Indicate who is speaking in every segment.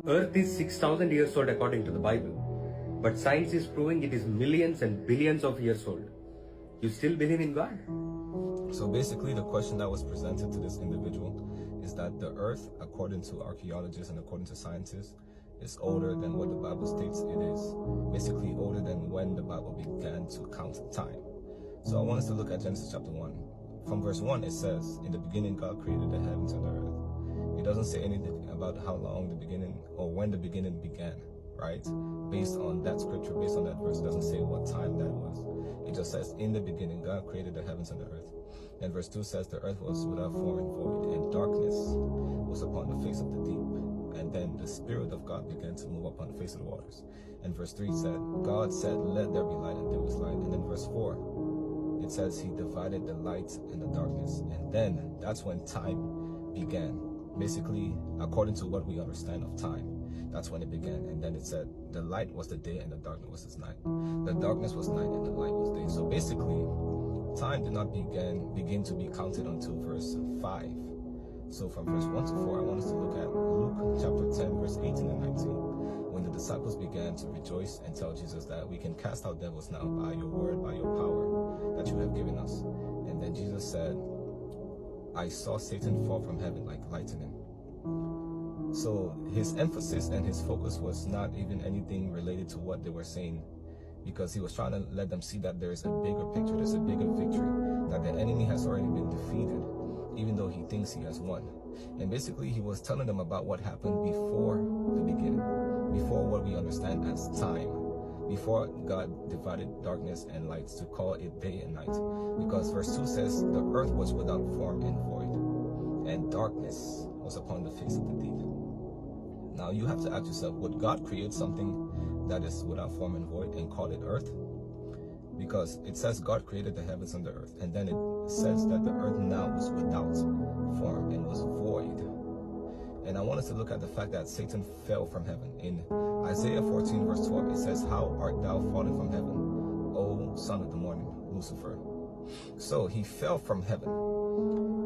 Speaker 1: Earth is 6,000 years old according to the Bible, but science is proving it is millions and billions of years old. You still believe in God?
Speaker 2: So basically, the question that was presented to this individual is that the Earth, according to archaeologists and according to scientists, is older than what the Bible states it is. Basically, older than when the Bible began to count time. So I want us to look at Genesis chapter 1. From verse 1, it says, "In the beginning, God created the heavens and the earth." It doesn't say anything about how long the beginning or when the beginning began, right? Based on that scripture, based on that verse, it doesn't say what time that was. It just says, "In the beginning, God created the heavens and the earth." And verse 2 says, "The earth was without form and void, and darkness was upon the face of the deep. And then the Spirit of God began to move upon the face of the waters." And verse 3 said, "God said, let there be light, and there was light." And then verse 4, it says he divided the light and the darkness. And then that's when time began. Basically, according to what we understand of time, that's when it began. And then it said the light was the day and the darkness was its night. The darkness was night and the light was day. So basically, time did not begin to be counted until verse 5. So from verse 1 to 4, I want us to look at Luke chapter 10, verse 18 and 19. When the disciples began to rejoice and tell Jesus that we can cast out devils now by your word, by your power that you have given us. And then Jesus said, "I saw Satan fall from heaven like lightning." So his emphasis and his focus was not even anything related to what they were saying, because he was trying to let them see that there is a bigger picture, there's a bigger victory, that the enemy has already been defeated, even though he thinks he has won. And basically he was telling them about what happened before the beginning, before what we understand as time, before God divided darkness and lights to call it day and night. Because verse 2 says, "The earth was without form and void, and darkness was upon the face of the deep." Now you have to ask yourself, would God create something that is without form and void and call it earth? Because it says God created the heavens and the earth, and then it says that the earth now was without form and was void. And I want us to look at the fact that Satan fell from heaven. In Isaiah 14 verse 12, it says, "How art thou fallen from heaven, O son of the morning, Lucifer?" So he fell from heaven,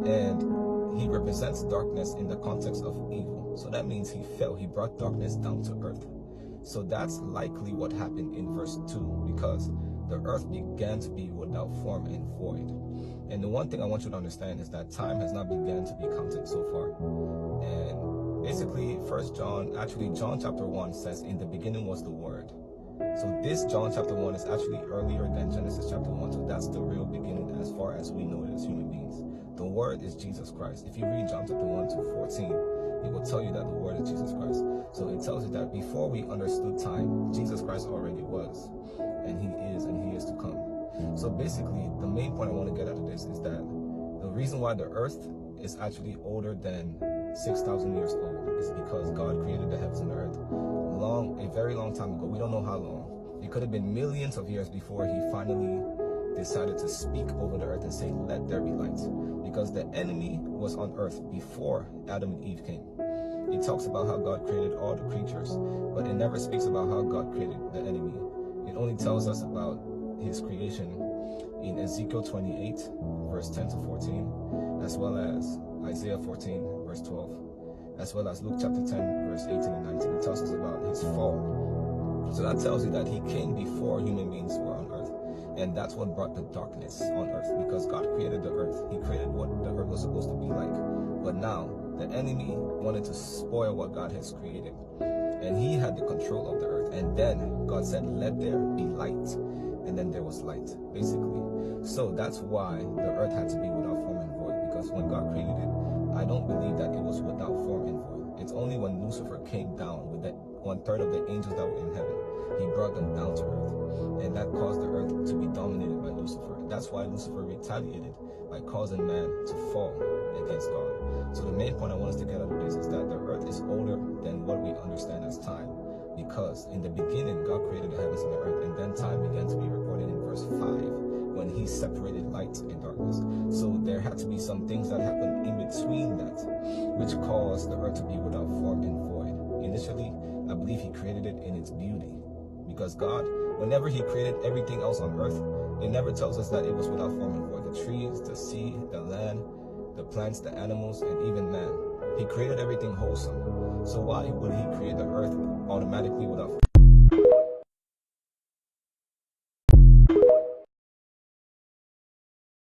Speaker 2: and he represents darkness in the context of evil. So that means he fell, he brought darkness down to earth. So that's likely what happened in verse 2, because the earth began to be without form and void. And the one thing I want you to understand is that time has not begun to be counted so far. And basically, John chapter 1 says, "In the beginning was the Word." So this John chapter 1 is actually earlier than Genesis chapter 1. So that's the real beginning as far as we know it as human beings. The Word is Jesus Christ. If you read John chapter 1 to 14, it will tell you that the Word is Jesus Christ. So it tells you that before we understood time, Jesus Christ already was, and he is to come. So basically, the main point I want to get out of this is that the reason why the earth is actually older than 6,000 years old is because God created the heavens and the earth a very long time ago. We don't know how long. It could have been millions of years before he finally decided to speak over the earth and say, "Let there be light." Because the enemy was on earth before Adam and Eve came. It talks about how God created all the creatures, but it never speaks about how God created the enemy. It only tells us about his creation in Ezekiel 28 verse 10 to 14, as well as Isaiah 14 verse 12, as well as Luke chapter 10 verse 18 and 19. It tells us about his fall. So that tells you that he came before human beings were on earth, and that's what brought the darkness on earth, because God created the earth. He created what the earth was supposed to be like, but now the enemy wanted to spoil what God has created, and he had the control of the earth. And then God said, "Let there be light," and then there was light, basically. So that's why the earth had to be without form and void, because when God created it, I don't believe that it was without form and void. It's only when Lucifer came down with that 1/3 of the angels that were in heaven, he brought them down to earth, and that caused the earth to be dominated by Lucifer. That's why Lucifer retaliated by causing man to fall against God. So the main point I want us to get out of this is that the earth is older than what we understand as time, because in the beginning God created the heavens and the earth, and then time began to be recorded in verse 5 when he separated light and darkness. So there had to be some things that happened in between that, which caused the earth to be without form and void. Initially, I believe he created it in its beauty, because God, whenever he created everything else on earth, it never tells us that it was without form and void. The trees, the sea, the land, the plants, the animals, and even man. He created everything wholesome. So why would he create the earth automatically without